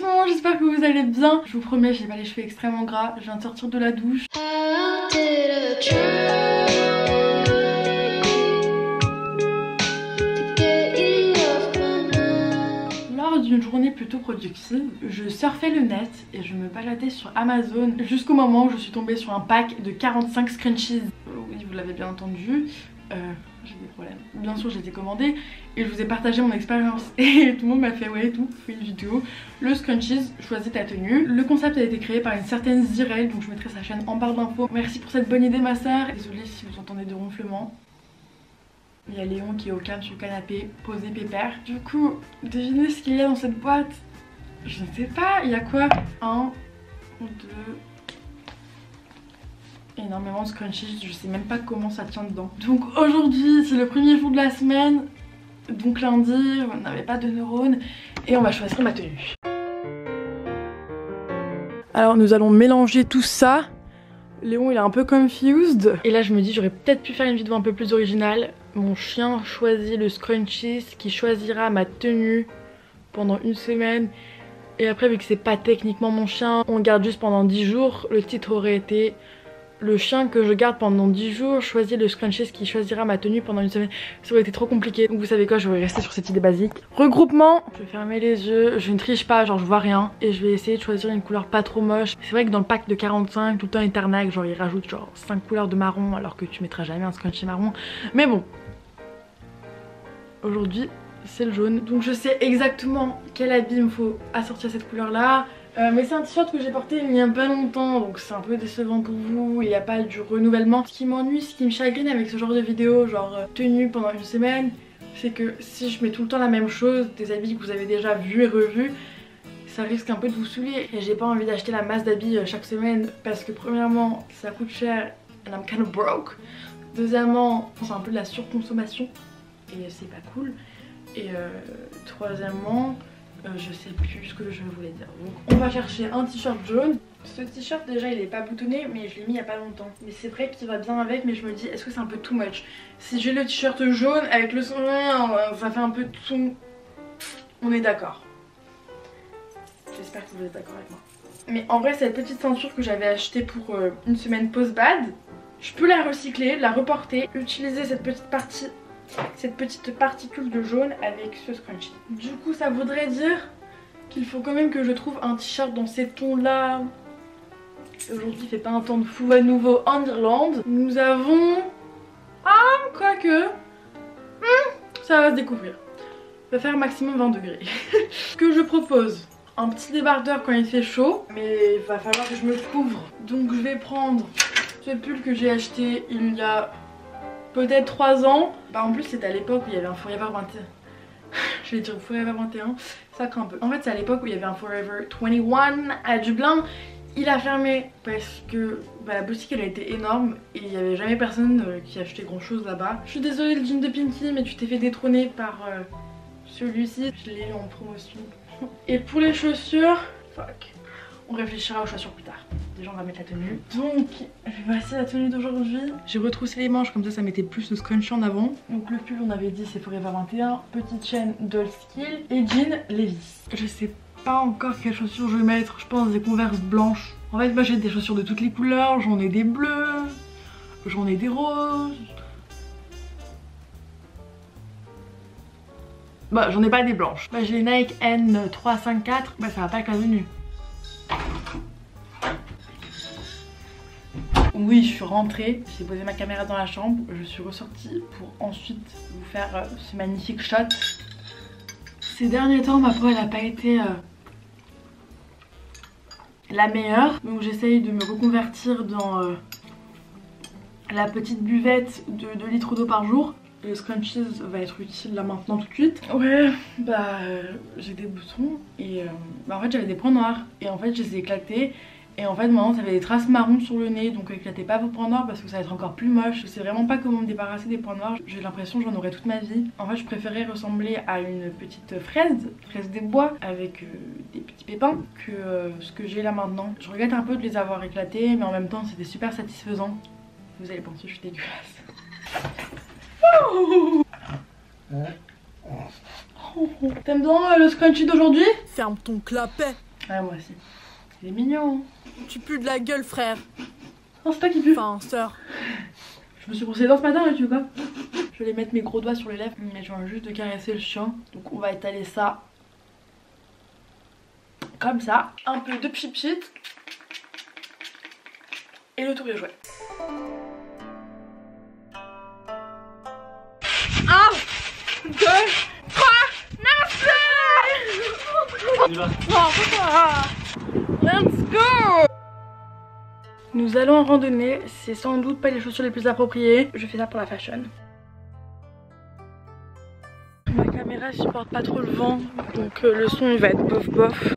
moment, j'espère que vous allez bien. Je vous promets, j'ai pas les cheveux extrêmement gras. Je viens de sortir de la douche. Lors d'une journée plutôt productive, je surfais le net et je me baladais sur Amazon jusqu'au moment où je suis tombée sur un pack de 45 scrunchies. Oui, vous l'avez bien entendu. J'ai des problèmes. Bien sûr, je les ai commandés et je vous ai partagé mon expérience. Et tout le monde m'a fait ouais et tout, fait une vidéo. Le scrunchies, choisis ta tenue. Le concept a été créé par une certaine Zirel, donc je mettrai sa chaîne en barre d'infos. Merci pour cette bonne idée, ma soeur. Désolée si vous entendez des ronflements. Il y a Léon qui est au calme sur le canapé, posé pépère. Du coup, devinez ce qu'il y a dans cette boîte. Je ne sais pas, il y a quoi? 1, 2... énormément de scrunchies, je sais même pas comment ça tient dedans. Donc aujourd'hui c'est le premier jour de la semaine, donc lundi on n'avait pas de neurones et on va choisir ma tenue. Alors nous allons mélanger tout ça. Léon il est un peu confused et là je me dis j'aurais peut-être pu faire une vidéo un peu plus originale. Mon chien choisit le scrunchies qui choisira ma tenue pendant une semaine. Et après vu que c'est pas techniquement mon chien, on garde juste pendant 10 jours, le titre aurait été le chien que je garde pendant 10 jours choisit le scrunchies qui choisira ma tenue pendant une semaine. Ça aurait été trop compliqué. Donc vous savez quoi, je vais rester sur cette idée basique. Regroupement, je vais fermer les yeux, je ne triche pas, genre je vois rien. Et je vais essayer de choisir une couleur pas trop moche. C'est vrai que dans le pack de 45, tout le temps Eternac, genre ils rajoutent genre 5 couleurs de marron alors que tu mettras jamais un scrunchie marron. Mais bon, aujourd'hui c'est le jaune. Donc je sais exactement quel habit il me faut assortir cette couleur là. Mais c'est un t-shirt que j'ai porté il n'y a pas longtemps, donc c'est un peu décevant pour vous, il n'y a pas du renouvellement. Ce qui m'ennuie, ce qui me chagrine avec ce genre de vidéo, genre tenue pendant une semaine, c'est que si je mets tout le temps la même chose, des habits que vous avez déjà vus et revus, ça risque un peu de vous saouler. Et j'ai pas envie d'acheter la masse d'habits chaque semaine parce que premièrement, ça coûte cher and I'm kind of broke. Deuxièmement, c'est un peu de la surconsommation et c'est pas cool. Et troisièmement, je sais plus ce que je voulais dire. Donc on va chercher un t-shirt jaune. Ce t-shirt déjà il est pas boutonné mais je l'ai mis il y a pas longtemps. Mais c'est vrai qu'il va bien avec, mais je me dis est-ce que c'est un peu too much? Si j'ai le t-shirt jaune avec le sourire, ça fait un peu tout. On est d'accord. J'espère que vous êtes d'accord avec moi. Mais en vrai cette petite ceinture que j'avais achetée pour une semaine post-bad, je peux la recycler, la reporter, utiliser cette petite particule de jaune avec ce scrunchie. Du coup ça voudrait dire qu'il faut quand même que je trouve un t-shirt dans ces tons là. Aujourd'hui il fait pas un temps de fou à nouveau en Irlande. Nous avons... ah quoique ça va se découvrir. Il va faire maximum 20 degrés. Ce que je propose, un petit débardeur quand il fait chaud, mais il va falloir que je me couvre. Donc je vais prendre ce pull que j'ai acheté il y a peut-être 3 ans. Bah en plus c'était à l'époque où il y avait un Forever 21. Je vais dire Forever 21, ça craint un peu. En fait c'est à l'époque où il y avait un Forever 21 à Dublin. Il a fermé parce que la boutique elle a été énorme et il n'y avait jamais personne qui achetait grand chose là-bas. Je suis désolée le jean de Pinky mais tu t'es fait détrôner par celui-ci. Je l'ai eu en promotion. Et pour les chaussures, fuck, on réfléchira aux chaussures plus tard. Déjà on va mettre la tenue. Donc voici la tenue d'aujourd'hui. J'ai retroussé les manches comme ça mettait plus le scrunchie en avant. Donc le pull on avait dit c'est Forever 21. Petite chaîne Dolskill et jean Levi's. Je sais pas encore quelles chaussures je vais mettre. Je pense des Converse blanches. En fait moi j'ai des chaussures de toutes les couleurs. J'en ai des bleus, j'en ai des roses. Bah j'en ai pas des blanches. Bah j'ai les Nike N354. Bah ça va pas avec la tenue. Oui, je suis rentrée, j'ai posé ma caméra dans la chambre, je suis ressortie pour ensuite vous faire ce magnifique shot. Ces derniers temps, ma peau elle a pas été la meilleure, donc j'essaye de me reconvertir dans la petite buvette de 2 litres d'eau par jour. Le scrunchies va être utile là maintenant tout de suite. Ouais, bah j'ai des boutons et en fait j'avais des points noirs et en fait je les ai éclatés. Et en fait maintenant ça fait des traces marron sur le nez, donc éclatez pas vos points noirs parce que ça va être encore plus moche. Je sais vraiment pas comment me débarrasser des points noirs, j'ai l'impression que j'en aurai toute ma vie. En fait je préférais ressembler à une petite fraise des bois avec des petits pépins que ce que j'ai là maintenant. Je regrette un peu de les avoir éclatés mais en même temps c'était super satisfaisant. Vous allez penser que je suis dégueulasse. T'aimes bien le scrunchie d'aujourd'hui? Ferme ton clapet. Ouais, moi aussi. Il est mignon. Tu pues de la gueule, frère. Non, c'est toi qui pue. Enfin, sœur. Je me suis brossé les dents ce matin, là, tu veux pas? Je vais mettre mes gros doigts sur les lèvres. Mais je viens juste de caresser le chien. Donc on va étaler ça. Comme ça. Un peu de pchit. Et le tour est joué. 1, 2, 3, let's go! Nous allons en randonnée, c'est sans doute pas les chaussures les plus appropriées. Je fais ça pour la fashion. Ma caméra supporte pas trop le vent, donc le son il va être bof bof.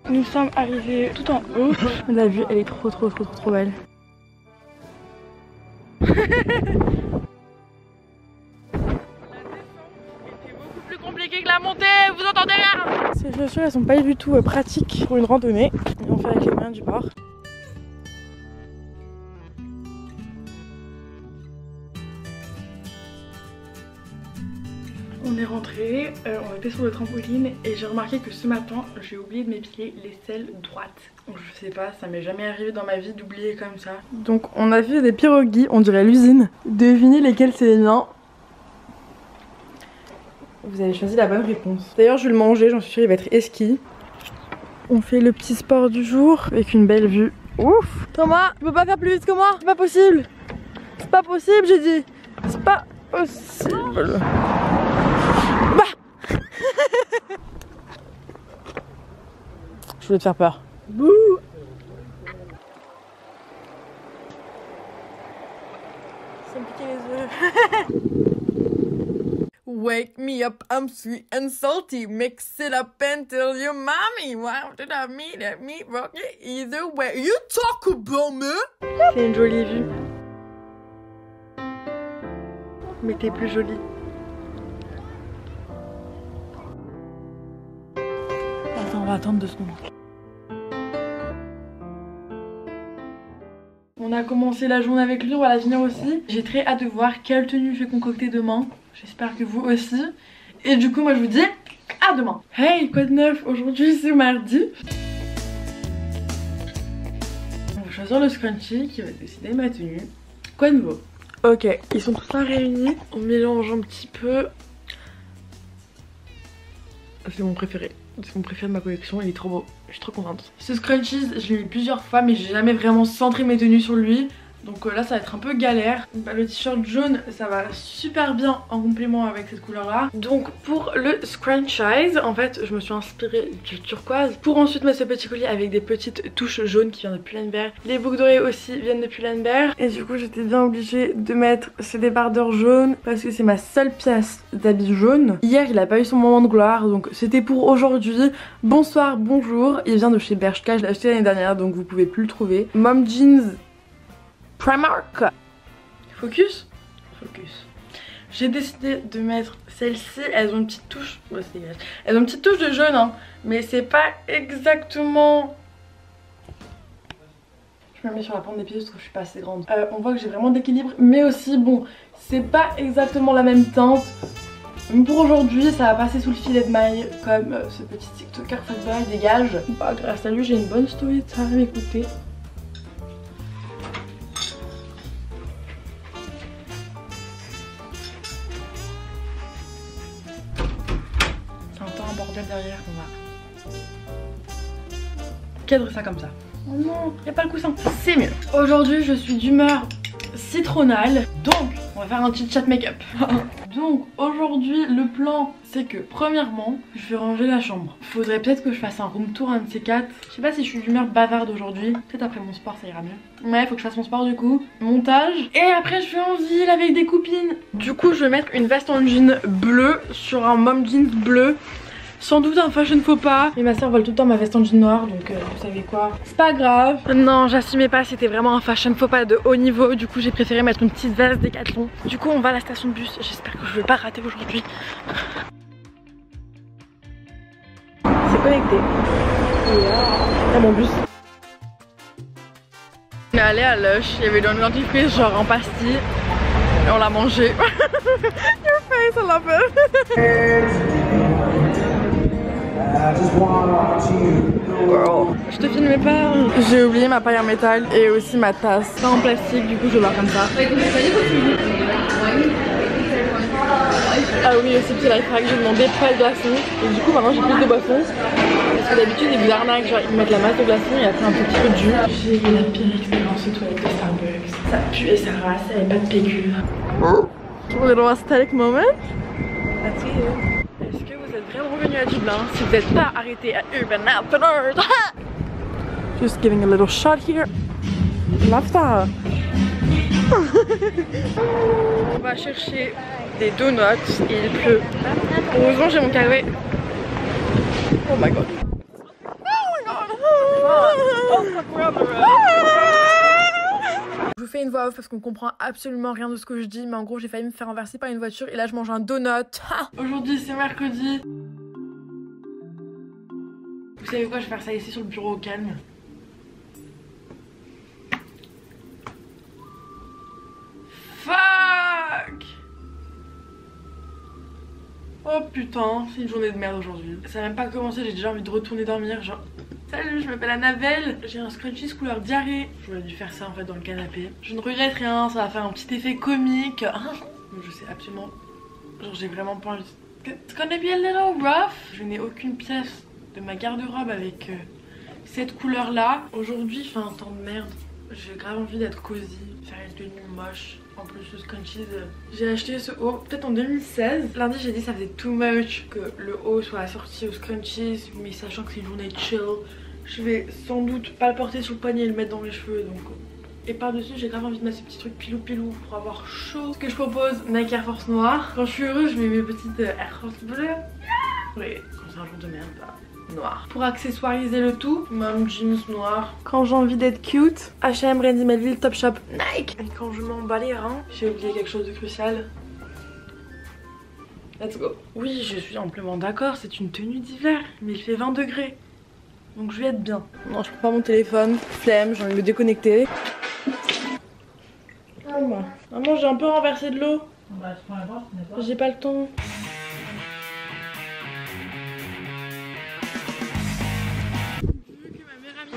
Nous sommes arrivés tout en haut. La vue elle est trop belle. Plus compliqué que la montée, vous entendez rien? Ces chaussures elles sont pas du tout pratiques pour une randonnée. Et on fait avec les moyens du bord. On est rentré, on était sur le trampoline et j'ai remarqué que ce matin j'ai oublié de m'épiler l'aisselle droite. Je sais pas, ça m'est jamais arrivé dans ma vie d'oublier comme ça. Donc on a fait des pierogies, on dirait l'usine. Devinez lesquels c'est les miens. Vous avez choisi la bonne réponse. D'ailleurs je vais le manger, j'en suis sûre il va être esquis. On fait le petit sport du jour avec une belle vue. Ouf! Thomas, tu peux pas faire plus vite que moi? C'est pas possible! C'est pas possible j'ai dit! C'est pas possible! Bah je voulais te faire peur. Bouh! Ça me piquait les yeux. Wake me up, I'm sweet and salty. Mix it up until your mommy. Wow, did I meet it? Me rock it either way. You talk about me? C'est une jolie vue. Mais t'es plus jolie. Attends, on va attendre 2 secondes. On a commencé la journée avec lui, on va la finir aussi. J'ai très hâte de voir quelle tenue je vais concocter demain. J'espère que vous aussi. Et du coup, moi je vous dis à demain. Hey, quoi de neuf? Aujourd'hui c'est mardi. On va choisir le scrunchie qui va décider ma tenue. Quoi de nouveau? Ok, ils sont tous là réunis. On mélange un petit peu. C'est mon préféré. C'est mon préféré de ma collection, il est trop beau. Je suis trop contente. Ce scrunchies, je l'ai mis plusieurs fois mais j'ai jamais vraiment centré mes tenues sur lui. Donc là ça va être un peu galère. Bah, le t-shirt jaune ça va super bien en complément avec cette couleur là. Donc pour le scrunchies, en fait je me suis inspirée du turquoise pour ensuite mettre ce petit collier avec des petites touches jaunes qui viennent de Pull&Bear. Les boucles d'oreilles aussi viennent de Pull&Bear. Et du coup j'étais bien obligée de mettre ces débardeurs jaunes parce que c'est ma seule pièce d'habit jaune. Hier il a pas eu son moment de gloire donc c'était pour aujourd'hui. Bonsoir, bonjour. Il vient de chez Bershka, je l'ai acheté l'année dernière donc vous pouvez plus le trouver. Mom Jeans Primark. Focus. J'ai décidé de mettre celle-ci. Elles ont une petite touche. Ouais, c'est dégueulasse. Elles ont une petite touche de jaune, hein. Mais c'est pas exactement. Je me mets sur la pointe des pieds parce que je suis pas assez grande. On voit que j'ai vraiment d'équilibre. Mais aussi, bon, c'est pas exactement la même teinte. Mais pour aujourd'hui, ça va passer sous le filet de maille. Comme ce petit TikToker Fatboy dégage. Bah, grâce à lui, j'ai une bonne story time. Écoutez. Derrière, on va cadrer ça comme ça. Oh non, y a pas le coussin. C'est mieux. Aujourd'hui, je suis d'humeur citronale. Donc, on va faire un petit chat make-up. Donc, aujourd'hui, le plan, c'est que premièrement, je vais ranger la chambre. Faudrait peut-être que je fasse un room tour, un de ces 4. Je sais pas si je suis d'humeur bavarde aujourd'hui. Peut-être après mon sport, ça ira mieux. Ouais, faut que je fasse mon sport du coup. Montage. Et après, je vais en ville avec des copines. Du coup, je vais mettre une veste en jean bleu sur un mom jeans bleu. Sans doute un fashion faux pas. Et ma soeur vole tout le temps ma veste en jean noir. Donc vous savez quoi, c'est pas grave. Non, j'assumais pas, c'était vraiment un fashion faux pas de haut niveau. Du coup j'ai préféré mettre une petite veste Décathlon. Du coup on va à la station de bus. J'espère que je vais pas rater aujourd'hui. C'est connecté. Et là mon bus. On est allé à Lush, il y avait une dentifrice genre en pastille. Et on l'a mangé. Your face, I love it. Girl. Je te filmais pas. J'ai oublié ma paille en métal et aussi ma tasse. Pas en plastique, du coup je vais boire comme ça. Ah oui, aussi petit life hack, j'ai demandé pas de glaçons. Et du coup maintenant j'ai plus de boissons. Parce que d'habitude ils vous arnaquent, genre ils mettent la masse de glaçons et après un petit peu de jus. J'ai eu la pire expérience aux toilettes de Starbucks. Ça puait, ça rase, il n'y avait pas de pécule. A little aesthetic moment. That's it. Est-ce que vous êtes vraiment revenu à Dublin si vous n'êtes pas arrêté à Urban Outfitters? Just giving a little shot here. Love that. On va chercher des donuts et il pleut. Heureusement j'ai mon carré. Oh my god. Je vous fais une voix off parce qu'on comprend absolument rien de ce que je dis, mais en gros j'ai failli me faire renverser par une voiture et là je mange un donut. Aujourd'hui c'est mercredi. Vous savez quoi, je vais faire ça ici sur le bureau au calme. Fuck! Oh putain, c'est une journée de merde aujourd'hui. Ça n'a même pas commencé, j'ai déjà envie de retourner dormir, genre... Salut, je m'appelle Annabelle, j'ai un scrunchie couleur diarrhée. J'aurais dû faire ça en fait dans le canapé. Je ne regrette rien, ça va faire un petit effet comique. Je sais absolument... Genre j'ai vraiment pas envie... It's gonna be a little rough. Je n'ai aucune pièce de ma garde-robe avec cette couleur là. Aujourd'hui, fait un temps de merde. J'ai grave envie d'être cosy, faire une tenue moche. En plus le scrunchies, j'ai acheté ce haut peut-être en 2016. Lundi j'ai dit ça faisait too much que le haut soit assorti au scrunchies, mais sachant que c'est une journée chill, je vais sans doute pas le porter sur le poignet et le mettre dans mes cheveux. Donc... Et par dessus j'ai grave envie de mettre ce petit truc pilou pilou pour avoir chaud. Ce que je propose, Nike Air Force noir. Quand je suis heureuse je mets mes petites Air Force bleues. Oui, quand c'est un jour de merde bah noir. Pour accessoiriser le tout, mom jeans noir. Quand j'ai envie d'être cute, H&M, Randy Melville, Topshop, Nike. Et quand je m'en bats les reins, j'ai oublié quelque chose de crucial. Let's go. Oui, je suis amplement d'accord, c'est une tenue d'hiver, mais il fait 20 degrés. Donc je vais être bien. Non, je prends pas mon téléphone, flemme, j'ai envie de le déconnecter. Maman, j'ai un peu renversé de l'eau. J'ai pas le temps.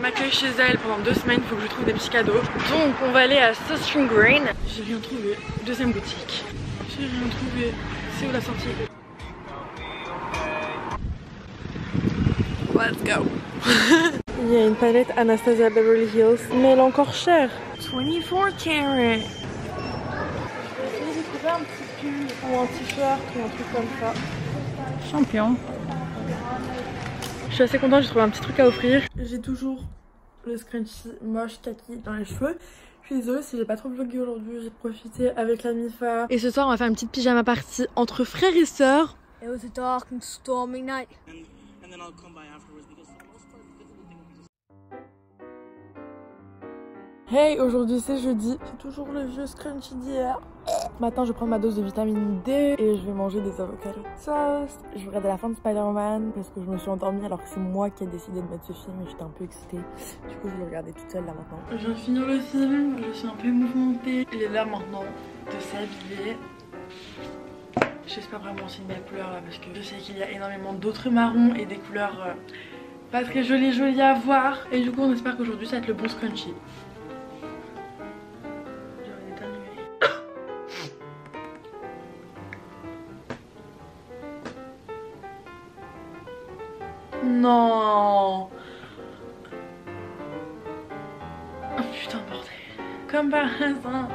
M'accueille chez elle pendant 2 semaines, il faut que je trouve des petits cadeaux. Donc on va aller à Southern Green. J'ai rien trouvé. Deuxième boutique. J'ai rien trouvé. C'est où la sortie? Let's go. Il y a une palette Anastasia Beverly Hills, mais elle est encore chère. 24 carat. J'ai trouvé un petit pull ou un t-shirt ou un truc comme ça. Champion. Je suis assez contente, j'ai trouvé un petit truc à offrir. J'ai toujours le scrunchie moche kaki dans les cheveux. Je suis désolée si j'ai pas trop vlogué aujourd'hui, j'ai profité avec la MIFA. Et ce soir on va faire une petite pyjama party entre frères et sœurs. It was a dark and stormy night. And then I'll come by afterwards because for the most part, Hey, aujourd'hui c'est jeudi, j'ai toujours le vieux scrunchie d'hier. Matin je vais prendre ma dose de vitamine D et je vais manger des avocats toast. Je vais regarder la fin de Spider-Man parce que je me suis endormie alors que c'est moi qui ai décidé de mettre ce film et j'étais un peu excitée. Du coup je vais le regarder toute seule là maintenant. Je viens de finir le film, je suis un peu mouvementée. Il est là maintenant de s'habiller. J'espère vraiment c'est une belle couleur là parce que je sais qu'il y a énormément d'autres marrons et des couleurs pas très jolies à voir. Et du coup on espère qu'aujourd'hui ça va être le bon scrunchie. Non. Oh putain bordel. Comme par hasard.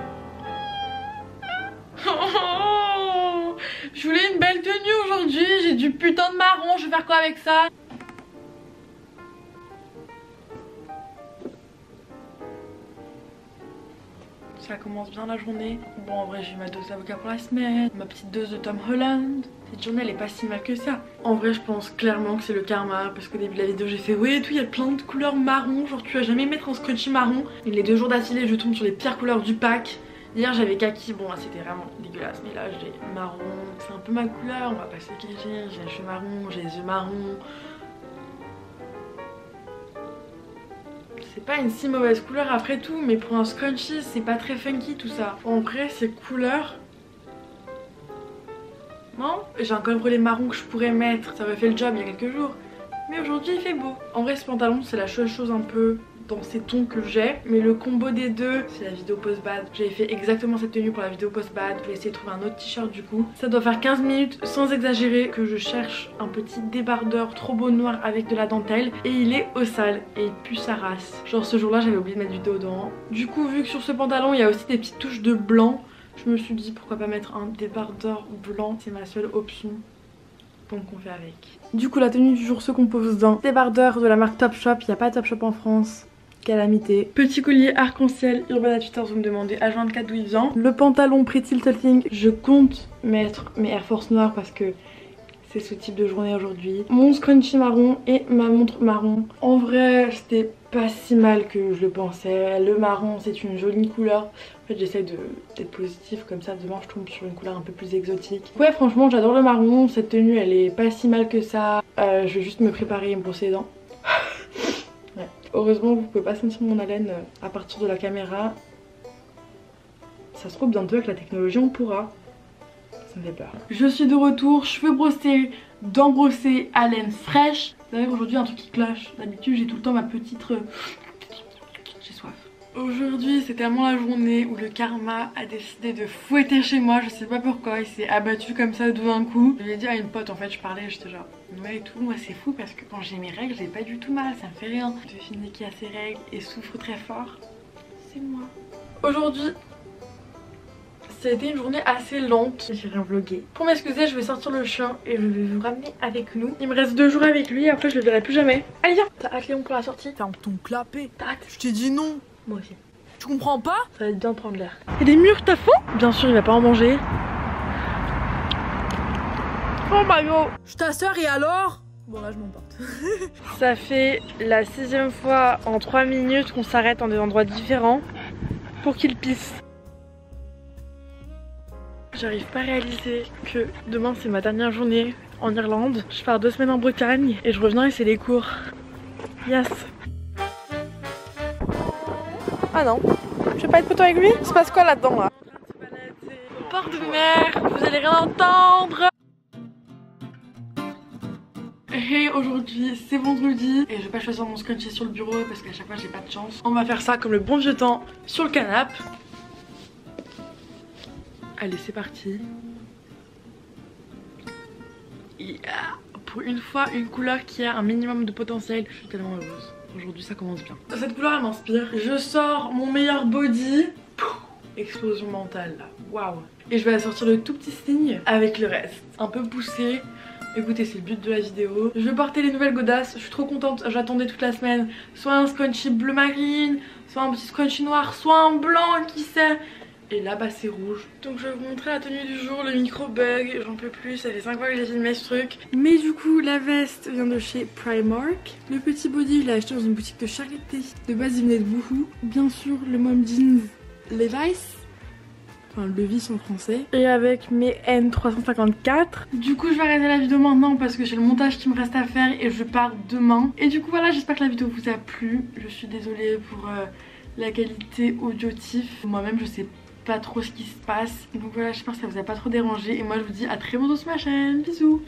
Oh, je voulais une belle tenue aujourd'hui. J'ai du putain de marron. Je vais faire quoi avec ça? Ça commence bien la journée. Bon en vrai j'ai eu ma dose d'avocat pour la semaine, ma petite dose de Tom Holland. Cette journée elle est pas si mal que ça. En vrai je pense clairement que c'est le karma parce qu'au début de la vidéo j'ai fait oui et tout, il y a plein de couleurs marron, genre tu vas jamais mettre un scrunchie marron. Et les 2 jours d'affilée je tombe sur les pires couleurs du pack. Hier j'avais kaki, bon là c'était vraiment dégueulasse, mais là j'ai marron, c'est un peu ma couleur, on va pas se cacher, j'ai les cheveux marrons, j'ai les yeux marrons. C'est pas une si mauvaise couleur après tout, mais pour un scrunchie c'est pas très funky tout ça. En vrai ces couleurs... Non, j'ai un col roulé marron que je pourrais mettre, ça aurait fait le job il y a quelques jours. Mais aujourd'hui il fait beau. En vrai ce pantalon c'est la seule chose un peu dans ces tons que j'ai, mais le combo des deux c'est la vidéo post-bad. J'avais fait exactement cette tenue pour la vidéo post-bad. Je vais essayer de trouver un autre t-shirt du coup. Ça doit faire 15 minutes sans exagérer que je cherche un petit débardeur trop beau noir avec de la dentelle et il est au sale et il pue sa race. Genre ce jour là j'avais oublié de mettre du déodorant. Du coup vu que sur ce pantalon il y a aussi des petites touches de blanc, je me suis dit pourquoi pas mettre un débardeur blanc, c'est ma seule option. Donc on fait avec. Du coup la tenue du jour se compose d'un débardeur de la marque Topshop. Il n'y a pas Topshop en France. Calamité. Petit collier arc-en-ciel Urban Outfitters, vous me demandez H24 d'où il vient. Le pantalon Pretty Little Thing. Je compte mettre mes Air Force noires parce que c'est ce type de journée aujourd'hui. Mon scrunchie marron et ma montre marron. En vrai c'était pas si mal que je le pensais. Le marron c'est une jolie couleur. En fait j'essaie d'être positive comme ça demain je tombe sur une couleur un peu plus exotique. Ouais franchement j'adore le marron. Cette tenue elle est pas si mal que ça. Je vais juste me préparer et me brosser les dents. Ouais. Heureusement vous pouvez pas sentir mon haleine à partir de la caméra. Ça se trouve bientôt avec la technologie on pourra. Ça me fait peur. Je suis de retour, cheveux brossés, dents brossées, haleine fraîche. D'ailleurs aujourd'hui un truc qui cloche. D'habitude j'ai tout le temps ma petite... J'ai soif. Aujourd'hui c'est tellement la journée où le karma a décidé de fouetter chez moi. Je sais pas pourquoi, il s'est abattu comme ça tout d'un coup. Je l'ai dit à une pote en fait, je parlais, j'étais genre... Ouais et tout, moi c'est fou parce que quand j'ai mes règles j'ai pas du tout mal, ça me fait rien. Devinez qui a ses règles et souffre très fort. C'est moi. Aujourd'hui... ça a été une journée assez lente, j'ai rien vlogué. Pour m'excuser, je vais sortir le chien et je vais vous ramener avec nous. Il me reste 2 jours avec lui et après je le verrai plus jamais. Allez viens. T'as hâte Léon pour la sortie? Ferme ton clapet. T'as hâte? Je t'ai dit non. Moi aussi. Tu comprends pas? Ça va être bien de prendre l'air. Et des murs t'as faim? Bien sûr il va pas en manger. Oh my god. Je t'assure et alors? Bon là je m'emporte. Ça fait la 6e fois en 3 minutes qu'on s'arrête dans des endroits différents pour qu'il pisse. J'arrive pas à réaliser que demain c'est ma dernière journée en Irlande. Je pars 2 semaines en Bretagne et je reviens et c'est les cours. Yes. Ah non, je vais pas être poteau avec lui. Il se passe quoi là-dedans là? Au port de mer, vous allez rien entendre. Hey, aujourd'hui c'est vendredi et je vais pas choisir mon scrunchie sur le bureau parce qu'à chaque fois j'ai pas de chance. On va faire ça comme le bon vieux temps sur le canapé. Allez c'est parti. Yeah. Pour une fois une couleur qui a un minimum de potentiel. Je suis tellement heureuse. Aujourd'hui ça commence bien. Cette couleur elle m'inspire. Je sors mon meilleur body. Pouf, explosion mentale là. Waouh. Et je vais sortir le tout petit signe avec le reste. Un peu poussé. Écoutez c'est le but de la vidéo. Je vais porter les nouvelles godasses. Je suis trop contente. J'attendais toute la semaine. Soit un scrunchie bleu marine. Soit un petit scrunchie noir. Soit un blanc qui sait. Et là bah c'est rouge. Donc je vais vous montrer la tenue du jour, le micro bug, j'en peux plus, ça fait 5 fois que j'ai filmé ce truc. Mais du coup la veste vient de chez Primark. Le petit body je l'ai acheté dans une boutique de charité. De base il venait de Boohoo. Bien sûr le mom jeans Levi's. Enfin Levi's en français. Et avec mes N354. Du coup je vais arrêter la vidéo maintenant parce que j'ai le montage qui me reste à faire et je pars demain. Et du coup voilà j'espère que la vidéo vous a plu. Je suis désolée pour la qualité audiotif. Moi-même je sais pas trop ce qui se passe. Donc voilà j'espère que ça vous a pas trop dérangé. Et moi je vous dis à très bientôt sur ma chaîne. Bisous.